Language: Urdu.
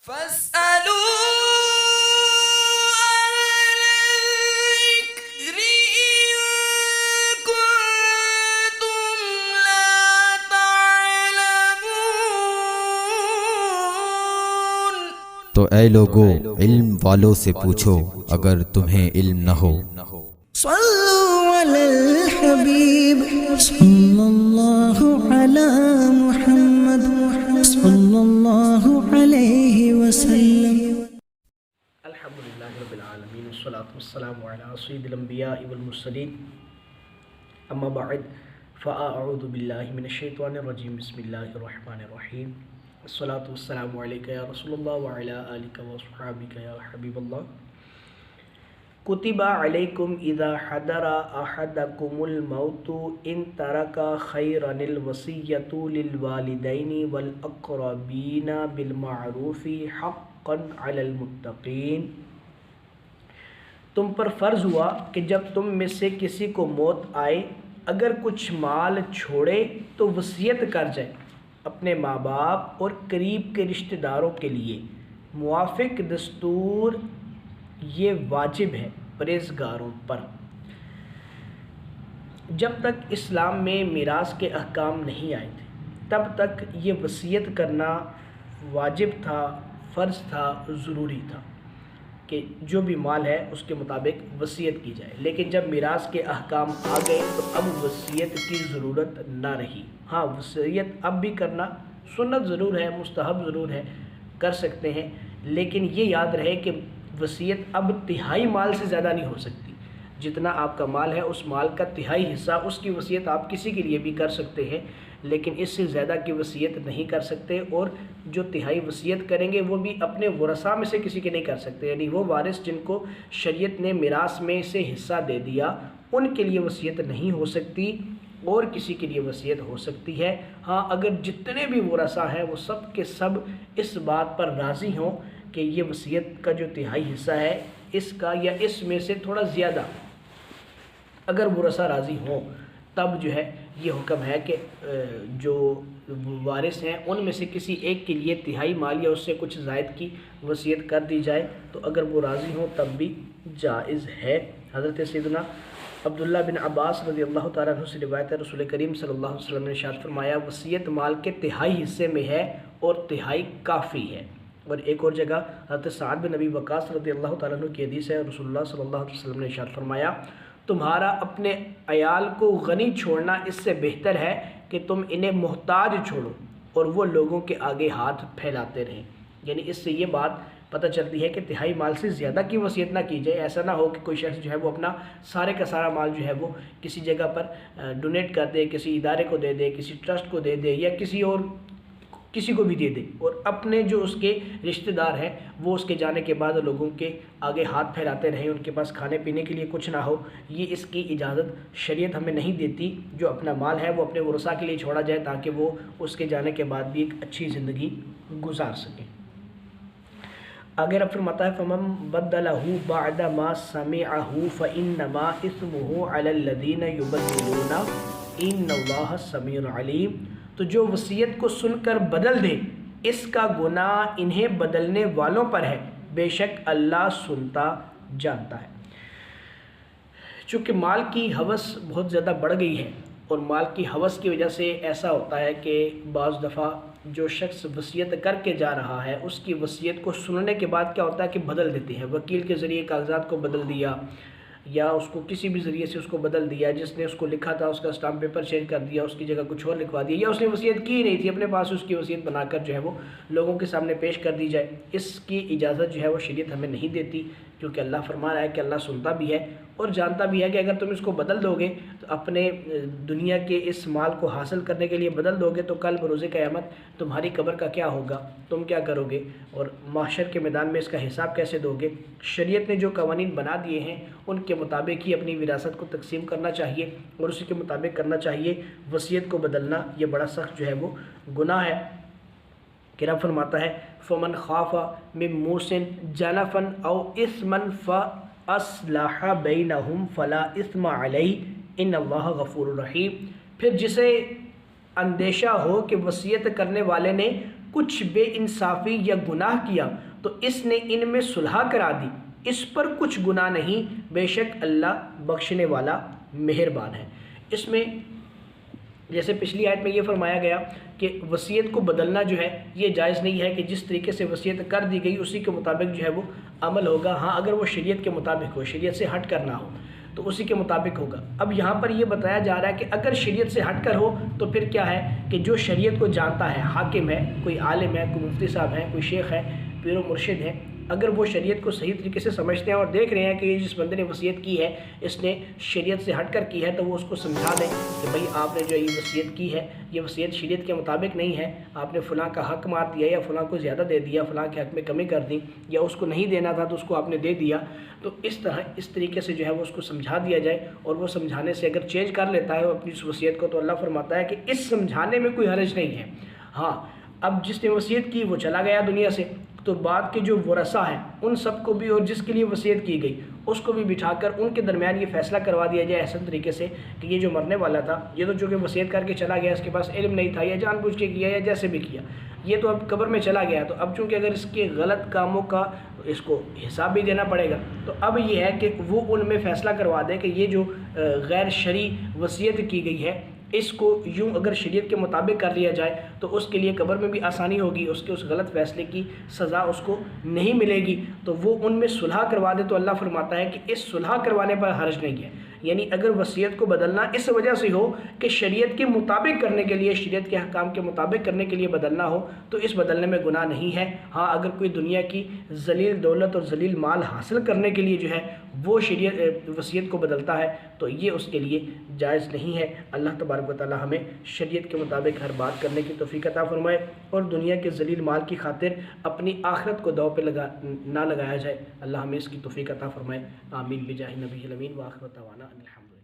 فاسألوا الذكر إن كنتم لا تعلمون۔ تو اے لوگو علم والوں سے پوچھو اگر تمہیں علم نہ ہو۔ صلوا علی الحبیب صلی اللہ علی محمد صلی اللہ علیہ وسلم۔ الحمدللہ رب العالمین والصلاة والسلام علی سید الانبیاء والمرسلین، اما بعد فاعوذ باللہ من الشیطان الرجیم، بسم اللہ الرحمن الرحیم، الصلاة والسلام علیکہ یا رسول اللہ وعلی آلکہ واصحابکہ یا حبیب اللہ۔ کتب علیکم اذا حضر احدکم الموت ان ترک خیرا الوصیۃ للوالدین والاقربین بالمعروف حقا علی المتقین۔ تم پر فرض ہوا کہ جب تم میں سے کسی کو موت آئے، اگر کچھ مال چھوڑے تو وصیت کر جائے اپنے ماں باپ اور قریب کے رشتہ داروں کے لیے، موافق دستور یہ واجب ہے پرہیزگاروں پر۔ جب تک اسلام میں میراث کے احکام نہیں آئے تھے تب تک یہ وصیت کرنا واجب تھا، فرض تھا، ضروری تھا کہ جو بھی مال ہے اس کے مطابق وصیت کی جائے۔ لیکن جب میراث کے احکام آ گئے تو اب وصیت کی ضرورت نہ رہی۔ ہاں، وصیت اب بھی کرنا سنت ضرور ہے، مستحب ضرور ہے، کر سکتے ہیں، لیکن یہ یاد رہے کہ وصیت اب تہائی مال سے زیادہ نہیں ہو سکتی۔ جتنا آپ کا مال ہے اس مال کا تہائی حصہ، اس کی وصیت آپ کسی کے لیے بھی کر سکتے ہیں، لیکن اس سے زیادہ کی وصیت نہیں کر سکتے، اور جو تہائی وصیت کریں گے وہ بھی اپنے ورثاء میں سے کسی کے نہیں کر سکتے، یعنی وہ وارث جن کو شریعت نے میراث میں سے حصہ دے دیا ان کے لیے وصیت نہیں ہو سکتی، اور کسی کے لیے وصیت ہو سکتی ہے۔ ہاں، اگر جتنے بھی ورثاء ہیں وہ سب کے سب اس بات پر راضی ہوں کہ یہ وصیت کا جو تہائی حصہ ہے اس کا یا اس میں سے تھوڑا زیادہ، اگر ورثاء راضی ہوں تب جو ہے یہ حکم ہے کہ جو وارث ہیں ان میں سے کسی ایک کے لیے تہائی مال یا اس سے کچھ زائد کی وصیت کر دی جائے، تو اگر وہ راضی ہوں تب بھی جائز ہے۔ حضرت سیدنا عبداللہ بن عباس رضی اللہ تعالیٰ عنہ سے روایت ہے، رسول کریم صلی اللہ علیہ وسلم نے ارشاد فرمایا وصیت مال کے تہائی حصے میں ہے اور تہائی کافی ہے۔ اور ایک اور جگہ حضرت سعد بن ابی وقاص رضی اللہ تعالیٰ عنہ کی حدیث ہے، رسول اللہ صلی اللہ علیہ وسلم نے ارشاد فرمایا تمہارا اپنے عیال کو غنی چھوڑنا اس سے بہتر ہے کہ تم انہیں محتاج چھوڑو اور وہ لوگوں کے آگے ہاتھ پھیلاتے رہیں۔ یعنی اس سے یہ بات پتہ چلتی ہے کہ تہائی مال سے زیادہ کی وصیت نہ کی جائے۔ ایسا نہ ہو کہ کوئی شخص جو ہے وہ اپنا سارے کا سارا مال جو ہے وہ کسی جگہ پر ڈونیٹ کر دے، کسی ادارے کو دے دے، کسی ٹرسٹ کو دے دے، یا کسی کو بھی دے دے، اور اپنے جو اس کے رشتہ دار ہیں وہ اس کے جانے کے بعد لوگوں کے آگے ہاتھ پھیلاتے رہیں، ان کے پاس کھانے پینے کے لیے کچھ نہ ہو۔ یہ اس کی اجازت شریعت ہمیں نہیں دیتی۔ جو اپنا مال ہے وہ اپنے ورثاء کے لیے چھوڑا جائے تاکہ وہ اس کے جانے کے بعد بھی ایک اچھی زندگی گزار سکیں۔ آگے رب فرماتا ہے فَمَن بَدَّلَهُ بَعْدَ مَا سَمِعَهُ فَإِنَّمَا إِثْمُهُ عَلَى الَّذِينَ يُبَدِّلُونَ إِنَّ اللَّهَ السَّمِيعُ الْعَلِيمُ۔ تو جو وصیت کو سن کر بدل دے اس کا گناہ انہیں بدلنے والوں پر ہے، بے شک اللہ سنتا جانتا ہے۔ چونکہ مال کی ہوس بہت زیادہ بڑھ گئی ہے، اور مال کی ہوس کی وجہ سے ایسا ہوتا ہے کہ بعض دفعہ جو شخص وصیت کر کے جا رہا ہے اس کی وصیت کو سننے کے بعد کیا ہوتا ہے کہ بدل دیتے ہیں، وکیل کے ذریعے کاغذات کو بدل دیا، یا اس کو کسی بھی ذریعے سے اس کو بدل دیا، جس نے اس کو لکھا تھا اس کا اسٹامپ پیپر چینج کر دیا، اس کی جگہ کچھ اور لکھوا دیا، یا اس نے وصیت کی نہیں تھی، اپنے پاس اس کی وصیت بنا کر جو ہے وہ لوگوں کے سامنے پیش کر دی جائے۔ اس کی اجازت جو ہے وہ شریعت ہمیں نہیں دیتی، کیونکہ اللہ فرما رہا ہے کہ اللہ سنتا بھی ہے اور جانتا بھی ہے کہ اگر تم اس کو بدل دو گے تو اپنے دنیا کے اس مال کو حاصل کرنے کے لیے بدل دو گے تو کل بروز قیامت تمہاری قبر کا کیا ہوگا، تم کیا کرو گے، اور محشر کے میدان میں اس کا حساب کیسے دو گے۔ شریعت نے جو قوانین بنا دیے ہیں ان کے مطابق ہی اپنی وراثت کو تقسیم کرنا چاہیے اور اسی کے مطابق کرنا چاہیے۔ وصیت کو بدلنا یہ بڑا سخت جو ہے وہ گناہ ہے۔ کہ رب فرماتا ہے فَمَنْ خَافَ مِن مُوصٍ جَنَفًا أَوْ إِثْمًا فَأَصْلَحَ بَيْنَهُمْ فَلَا إِثْمَ عَلَيْهِ إِنَّ اللَّهَ غَفُورٌ رَحِيمٌ۔ پھر جسے اندیشہ ہو کہ وصیت کرنے والے نے کچھ بے انصافی یا گناہ کیا تو اس نے ان میں صلح کرا دی، اس پر کچھ گناہ نہیں، بے شک اللہ بخشنے والا مہربان ہے۔ اس میں جیسے پچھلی آیت میں یہ فرمایا گیا کہ وصیت کو بدلنا جو ہے یہ جائز نہیں ہے کہ جس طریقے سے وصیت کر دی گئی اسی کے مطابق جو ہے وہ عمل ہوگا، ہاں اگر وہ شریعت کے مطابق ہو، شریعت سے ہٹ کر نہ ہو تو اسی کے مطابق ہوگا۔ اب یہاں پر یہ بتایا جا رہا ہے کہ اگر شریعت سے ہٹ کر ہو تو پھر کیا ہے کہ جو شریعت کو جانتا ہے، حاکم ہے، کوئی عالم ہے، کوئی مفتی صاحب ہے، کوئی شیخ ہے، پیر و مرشد ہے، اگر وہ شریعت کو صحیح طریقے سے سمجھتے ہیں اور دیکھ رہے ہیں کہ یہ جس بندے نے وصیت کی ہے اس نے شریعت سے ہٹ کر کی ہے، تو وہ اس کو سمجھا دیں کہ بھائی آپ نے جو یہ وصیت کی ہے یہ وصیت شریعت کے مطابق نہیں ہے، آپ نے فلاں کا حق مار دیا یا فلاں کو زیادہ دے دیا، فلاں کے حق میں کمی کر دی، یا اس کو نہیں دینا تھا تو اس کو آپ نے دے دیا۔ تو اس طریقے سے جو ہے وہ اس کو سمجھا دیا جائے، اور وہ سمجھانے سے اگر چینج کر لیتا ہے اپنی اس وصیت کو تو اللہ فرماتا ہے کہ اس سمجھانے میں کوئی حرج نہیں ہے۔ ہاں اب جس نے وصیت کی وہ چلا گیا دنیا سے، تو بعد کے جو ورثہ ہیں ان سب کو بھی، اور جس کے لیے وصیت کی گئی اس کو بھی بٹھا کر ان کے درمیان یہ فیصلہ کروا دیا جائے احسن طریقے سے کہ یہ جو مرنے والا تھا یہ تو چونکہ وصیت کر کے چلا گیا، اس کے پاس علم نہیں تھا یا جان بوجھ کے کیا یا جیسے بھی کیا، یہ تو اب قبر میں چلا گیا، تو اب چونکہ اگر اس کے غلط کاموں کا اس کو حساب بھی دینا پڑے گا، تو اب یہ ہے کہ وہ ان میں فیصلہ کروا دے کہ یہ جو غیر شرعی وصیت کی گئی ہے اس کو یوں اگر شریعت کے مطابق کر لیا جائے تو اس کے لیے قبر میں بھی آسانی ہوگی، اس کے اس غلط فیصلے کی سزا اس کو نہیں ملے گی، تو وہ ان میں صلح کروا دے۔ تو اللہ فرماتا ہے کہ اس صلح کروانے پر حرج نہیں ہے، یعنی اگر وصیت کو بدلنا اس وجہ سے ہو کہ شریعت کے مطابق کرنے کے لیے، شریعت کے احکام کے مطابق کرنے کے لیے بدلنا ہو تو اس بدلنے میں گناہ نہیں ہے۔ ہاں اگر کوئی دنیا کی ذلیل دولت اور ذلیل مال حاصل کرنے کے لیے جو ہے وہ شریعت وصیت کو بدلتا ہے تو یہ اس کے لیے جائز نہیں ہے۔ اللہ تبارک و تعالی ہمیں شریعت کے مطابق ہر بات کرنے کی توفیق عطا فرمائے، اور دنیا کے ذلیل مال کی خاطر اپنی آخرت کو داؤ پہ نہ لگایا جائے۔ اللہ ہمیں اس کی توفیق عطا فرمائے، آمین بجاہ نبی الامین، وآخر دعوانا الحمدللہ۔